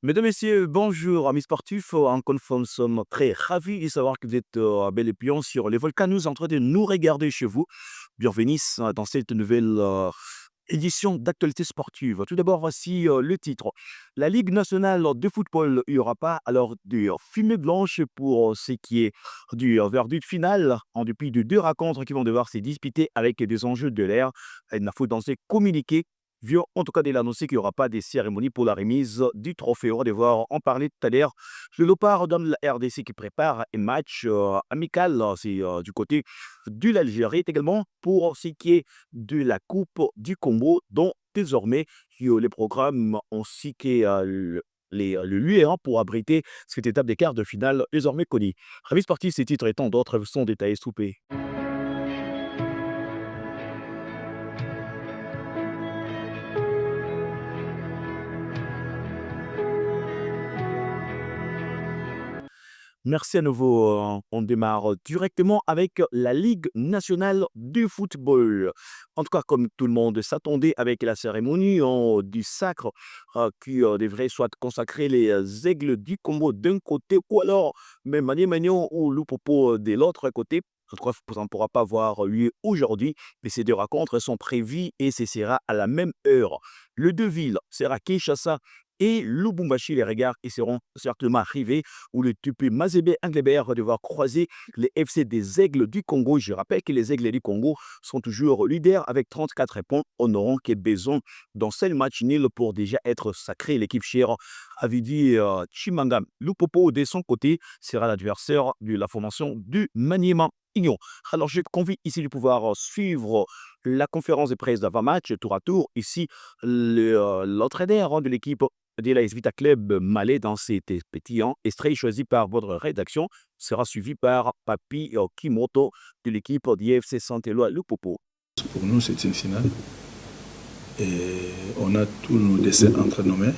Mesdames, Messieurs, bonjour, amis sportifs. Encore une fois, nous sommes très ravis de savoir que vous êtes bel et bien sur les volcans. Nous en train de nous regarder chez vous. Bienvenue dans cette nouvelle édition d'actualité sportive. Tout d'abord, voici le titre. La Ligue nationale de football, il n'y aura pas alors de fumée blanche pour ce qui est du verdict final, en dépit de deux rencontres qui vont devoir se disputer avec des enjeux de l'air. Il n'a faut dans ces communiqués vient en tout cas de l'annoncer qu'il n'y aura pas de cérémonie pour la remise du trophée. On va devoir en parler tout à l'heure. Le Léopard donne la RDC qui prépare un match amical. C'est du côté de l'Algérie également pour ce qui est de la Coupe du Congo, dont désormais les programmes ainsi que le lieu pour abriter cette étape des quarts de finale désormais connue. Ravi sportif, ces titres et tant d'autres sont détaillés sous P. Merci à nouveau. On démarre directement avec la Ligue nationale du football. En tout cas, comme tout le monde s'attendait avec la cérémonie du sacre qui devrait soit consacrer les aigles du Congo d'un côté ou alors même Mani Magnon ou Lupopo de l'autre côté. Je crois que ça ne pourra pas avoir lieu aujourd'hui, mais ces deux rencontres sont prévues et ce sera à la même heure. Le deux villes sera Kinshasa et Lubumbashi. Les regards qui seront certainement arrivés où le Tupi Mazembe Anglebert va devoir croiser les FC des Aigles du Congo. Je rappelle que les Aigles du Congo sont toujours leaders avec 34 points. On n'aura que besoin d'un seul match nul pour déjà être sacré. L'équipe chère avait dit Chimangam Lupopo de son côté sera l'adversaire de la formation du Maniema Union. Alors je convie ici de pouvoir suivre la conférence de presse d'avant-match tour à tour. Ici, l'entraîneur de l'équipe de l'AS Vita Club Malais dans ces petits extraits choisis par votre rédaction sera suivi par Papi Kimoto de l'équipe d'IFC Saint-Éloi Lupopo. Pour nous, c'est une finale. Et on a tous nos dessins entre nos mains.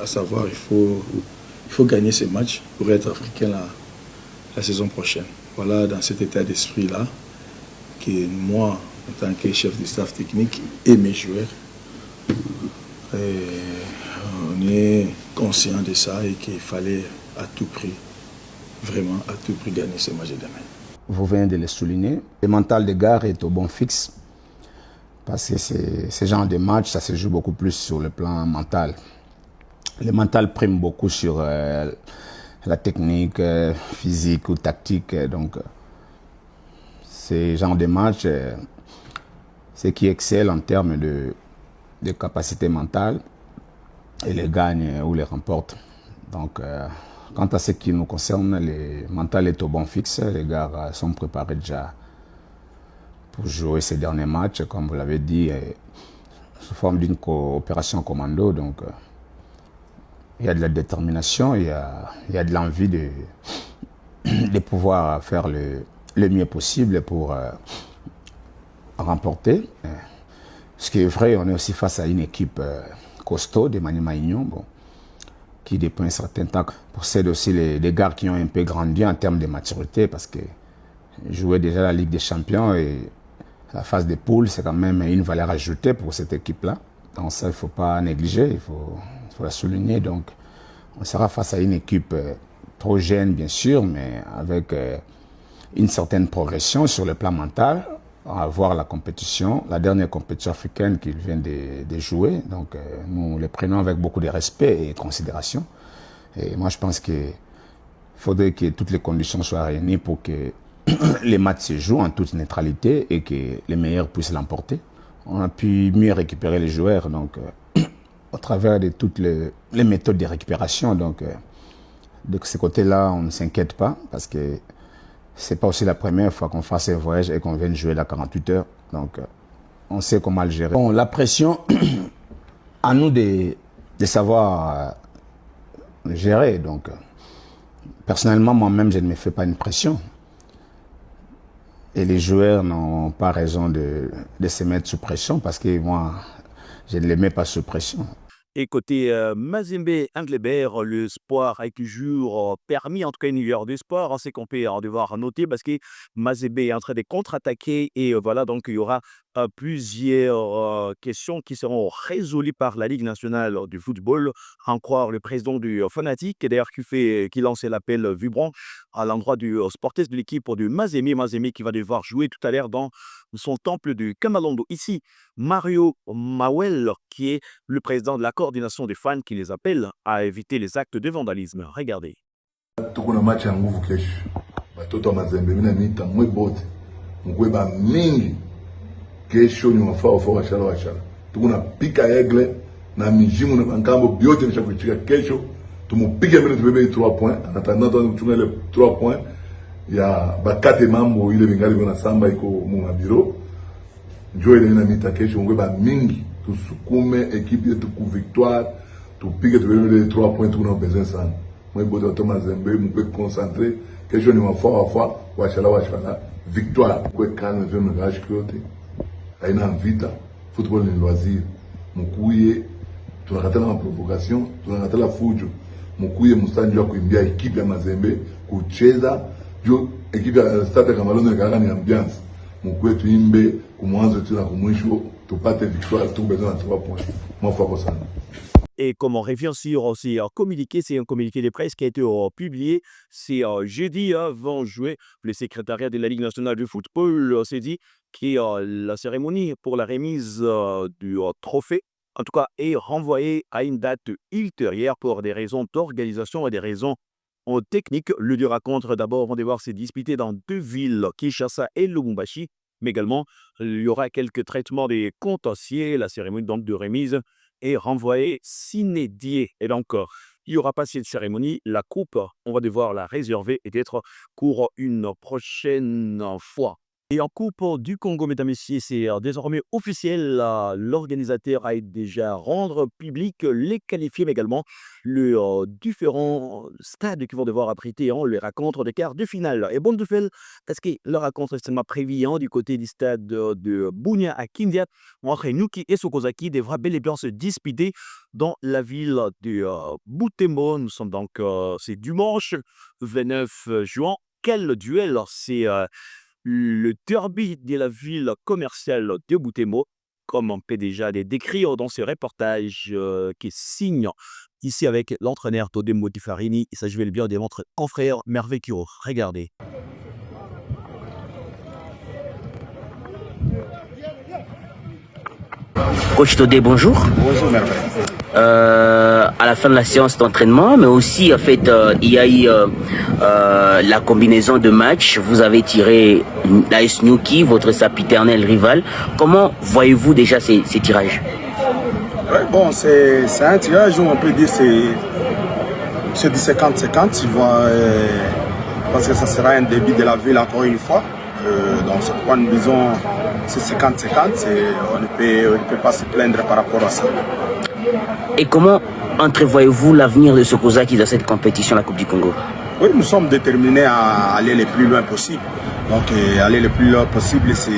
À savoir, il faut gagner ces matchs pour être africain la saison prochaine. Voilà, dans cet état d'esprit-là, que moi, en tant que chef de staff technique et mes joueurs, on est conscient de ça et qu'il fallait à tout prix, vraiment à tout prix gagner ce match de demain. Vous venez de le souligner, le mental de Gare est au bon fixe parce que ce genre de match, ça se joue beaucoup plus sur le plan mental. Le mental prime beaucoup sur la technique physique ou tactique. Donc, ce genre de match, c'est qui excelle en termes de capacité mentale et les gagne ou les remporte. Donc, quant à ce qui nous concerne, le mental est au bon fixe. Les gars sont préparés déjà pour jouer ces derniers matchs, comme vous l'avez dit, sous forme d'une coopération commando. Donc, il y a de la détermination, il y a de l'envie de pouvoir faire le mieux possible pour remporter. Ce qui est vrai, on est aussi face à une équipe costaud de Maniema Union, bon, qui depuis un certain temps possède aussi les gars qui ont un peu grandi en termes de maturité parce que jouer déjà la Ligue des Champions et la phase des poules, c'est quand même une valeur ajoutée pour cette équipe-là. Donc ça, il ne faut pas négliger, il faut la souligner. Donc, on sera face à une équipe trop jeune, bien sûr, mais avec une certaine progression sur le plan mental. On va voir la compétition, la dernière compétition africaine qu'ils viennent de jouer. Donc, nous les prenons avec beaucoup de respect et de considération. Et moi, je pense qu'il faudrait que toutes les conditions soient réunies pour que les matchs se jouent en toute neutralité et que les meilleurs puissent l'emporter. On a pu mieux récupérer les joueurs, donc au travers de toutes les méthodes de récupération. Donc, de ce côté-là, on ne s'inquiète pas parce que c'est pas aussi la première fois qu'on fasse un voyage et qu'on vienne jouer là 48 heures. Donc, on sait comment le gérer. Bon, la pression, à nous de savoir gérer. Donc, personnellement, moi-même, je ne me fais pas une pression. Et les joueurs n'ont pas raison de se mettre sous pression parce que moi, je ne les mets pas sous pression. Et côté Mazembe Anglebert, le sport a toujours permis, en tout cas une lueur de sport, c'est qu'on peut devoir noter parce que Mazembe est en train de contre-attaquer et voilà, donc il y aura plusieurs questions qui seront résolues par la Ligue nationale du football, à en croire le président du Fanatique, d'ailleurs qui lançait l'appel vibrant à l'endroit du sportif de l'équipe du Mazembe qui va devoir jouer tout à l'heure dans son temple du Kamalondo. Ici, Mario Mawel, qui est le président de la coordination des fans qui les appelle à éviter les actes de vandalisme. Regardez. Tukuna match ya nguvu kesho. Batoto wa Mazembe mina mita mwe bote. Mkweba mingi. Kesho ni wafaa washala. Tukuna pika egle na mijimu na bankambo biote nisha kuchika kesho. Tumupige mbele tubebe 3 points. En attendant tuchunga le 3 points. Ya bakate mambo ile bingali bona samba iko mu biro. Njoo ile mina mita kesho mkweba mingi. Tusukume ekipe yetu ku victoire. Tupige tubebe le 3 points tukuna besoin sana. Moi boto to Mazembe mkwe concentré kesho ni wafaa washala victoire kwe calme vyo mgash kyote haina vita football ni loisir mkuye tunakatana ma provocation tunakatala fujo mkuye mstanjo kuimbia ekipe ya Mazembe kucheza jo ekipe ya Stade Kamalondo ikaka ni ambiance mkuye tuimbe kumwanzo tuna kumwisho tupate victoire tu besoin de 3 points mofako sana. Et comme on revient sur ces communiqués, c'est un communiqué de presse qui a été publié. C'est jeudi avant jouer. Le secrétariat de la Ligue nationale de football s'est dit que la cérémonie pour la remise du trophée, en tout cas, est renvoyée à une date ultérieure pour des raisons d'organisation et des raisons techniques. Le deux rencontres d'abord vont devoir se disputer dans 2 villes, Kinshasa et Lubumbashi. Mais également, il y aura quelques traitements des contentieux. La cérémonie donc de remise est renvoyé sine die. Et donc, il n'y aura pas cette cérémonie. La coupe, on va devoir la réserver et être pour une prochaine fois. Et en Coupe du Congo, mesdames et messieurs, c'est désormais officiel. L'organisateur a déjà rendre public les qualifiés, mais également les différents stades qui vont devoir abriter les rencontres des quarts de finale. Et bonne nouvelle, parce que la rencontre est seulement prévue du côté du stade de Bunia à Kindia, entre Nuki et Sokozaki devra bel et bien se disputer dans la ville de Butembo. Nous sommes donc, c'est dimanche 29 juin. Quel duel! C'est le derby de la ville commerciale de Butembo, comme on peut déjà les décrire dans ce reportage qui signe ici avec l'entraîneur Todemo Tifarini. Il s'agit bien de notre confrère Merveille Kiro. Regardez. Coach Todé, bonjour. Bonjour Merveille. À la fin de la séance d'entraînement, mais aussi en fait, il y a eu la combinaison de matchs. Vous avez tiré l'AS Nyuki, votre sapiternel rival. Comment voyez-vous déjà ces tirages? Ouais, bon, c'est un tirage où on peut dire c'est du 50-50. Parce que ça sera un début de la ville encore une fois. Donc ce point nous disons c'est 50-50, on ne peut pas se plaindre par rapport à ça. Et comment entrevoyez-vous l'avenir de Sokozaki dans cette compétition, la Coupe du Congo? Oui, nous sommes déterminés à aller le plus loin possible. Donc aller le plus loin possible, c'est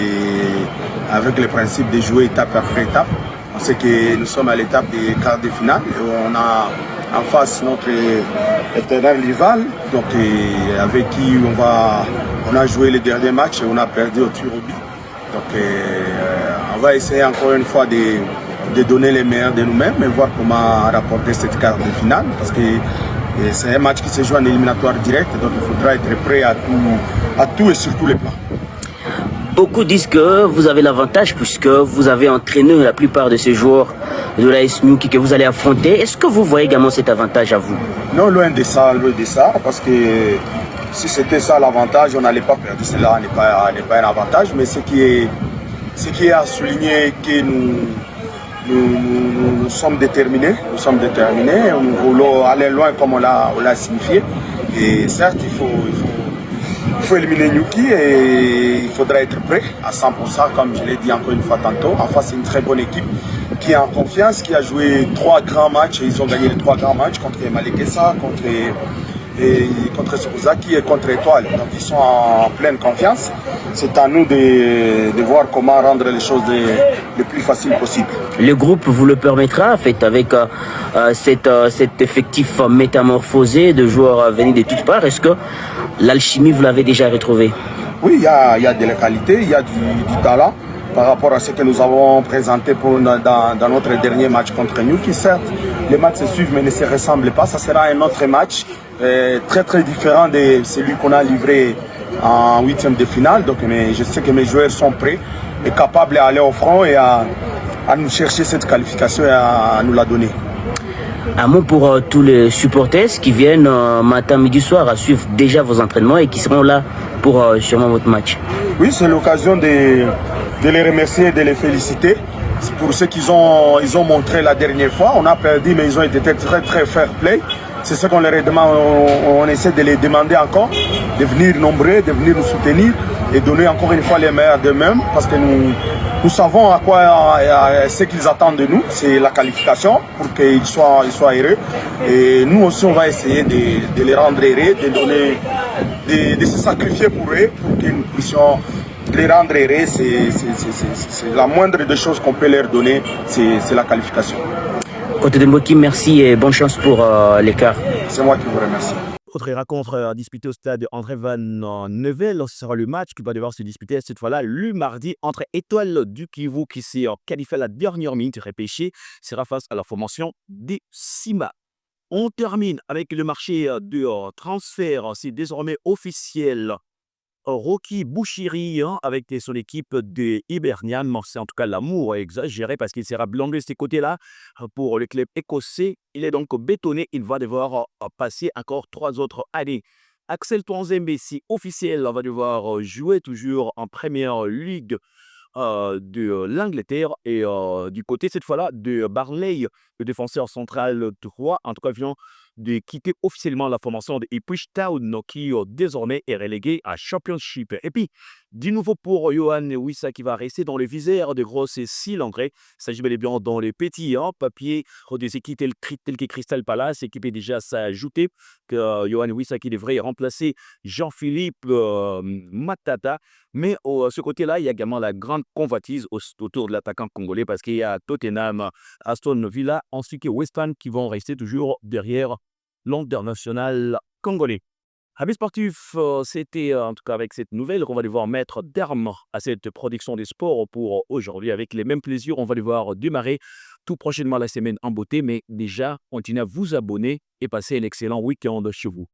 avec le principe de jouer étape après étape. On sait que nous sommes à l'étape des quarts de finale et on a en face notre éternel rival, donc avec qui on a joué les derniers matchs et on a perdu au tir au but. Donc on va essayer encore une fois de donner les meilleurs de nous-mêmes et voir comment rapporter cette quart de finale, parce que c'est un match qui se joue en éliminatoire direct, donc il faudra être prêt à tout et sur tous les plans. Beaucoup disent que vous avez l'avantage puisque vous avez entraîné la plupart de ces joueurs de l'AS Nyuki que vous allez affronter. Est-ce que vous voyez également cet avantage à vous? Non, loin de ça, parce que si c'était ça l'avantage, on n'allait pas perdre. Cela n'est pas un avantage, mais ce qui est à souligner que nous sommes déterminés. Nous voulons aller loin comme on l'a signifié. Et certes, il faut éliminer Nyuki et il faudra être prêt à 100%, comme je l'ai dit encore une fois tantôt. En face, c'est une très bonne équipe qui est en confiance, qui a joué 3 grands matchs et ils ont gagné les 3 grands matchs contre Malekessa, contre et contre Sokuzaki et contre Étoile. Donc ils sont en pleine confiance. C'est à nous de voir comment rendre les choses le plus facile possible. Le groupe vous le permettra, en fait, avec cet effectif métamorphosé de joueurs venus de toutes parts. Est-ce que l'alchimie, vous l'avez déjà retrouvée? Oui, il y a de la qualité, il y a du talent par rapport à ce que nous avons présenté dans notre dernier match contre Newcastle. Certes, les matchs se suivent mais ne se ressemblent pas. Ça sera un autre match très très différent de celui qu'on a livré en huitième de finale. Donc je sais que mes joueurs sont prêts et capables d'aller au front et à nous chercher cette qualification et à nous la donner. Un mot pour tous les supporters qui viennent matin, midi, soir à suivre déjà vos entraînements et qui seront là pour sûrement votre match. Oui, c'est l'occasion de les remercier et de les féliciter pour ce qu'ils ont montré la dernière fois. On a perdu, mais ils ont été très très fair play. C'est ce qu'on leur demande, on essaie de les demander encore, de venir nombreux, de venir nous soutenir et donner encore une fois les meilleurs d'eux-mêmes parce que nous savons ce qu'ils attendent de nous, c'est la qualification pour qu'ils soient heureux. Et nous aussi, on va essayer de les rendre heureux, de se sacrifier pour eux, pour que nous puissions les rendre heureux. C'est la moindre des choses qu'on peut leur donner, c'est la qualification. Côté de Mboki, merci et bonne chance pour l'écart. C'est moi qui vous remercie. Autre rencontre disputée au stade André Van Neuvel, ce sera le match qui va devoir se disputer cette fois-là le mardi entre Étoile du Kivu qui s'est qualifié à la dernière minute repêché, sera face à la formation des Sima. On termine avec le marché de transfert, c'est désormais officiel. Rocky Bouchiri avec son équipe de Hibernian, c'est en tout cas l'amour exagéré parce qu'il sera blindé de ces côtés-là pour le club écossais. Il est donc bétonné, il va devoir passer encore 3 autres années. Axel Tuanzembe, si officiel, va devoir jouer toujours en première ligue de l'Angleterre et du côté cette fois-là de Barley, le défenseur central droit, en tout cas vient de quitter officiellement la formation de Ipswich Town qui désormais est relégué à Championship. Et puis, du nouveau pour Yohan Wissa qui va rester dans le viseur de grosses cylindrées. Il s'agit bel et bien dans les petits papiers des équipes telles que Crystal Palace, équipe est déjà s'ajouter que Yohan Wissa qui devrait remplacer Jean-Philippe Matata. Mais ce côté-là, il y a également la grande convoitise autour de l'attaquant congolais parce qu'il y a Tottenham, Aston Villa, ainsi que West Ham qui vont rester toujours derrière l'international congolais. Amis sportifs, c'était en tout cas avec cette nouvelle qu'on va devoir mettre terme à cette production des sports pour aujourd'hui. Avec les mêmes plaisirs, on va devoir démarrer tout prochainement la semaine en beauté. Mais déjà, continuez à vous abonner et passer un excellent week-end chez vous.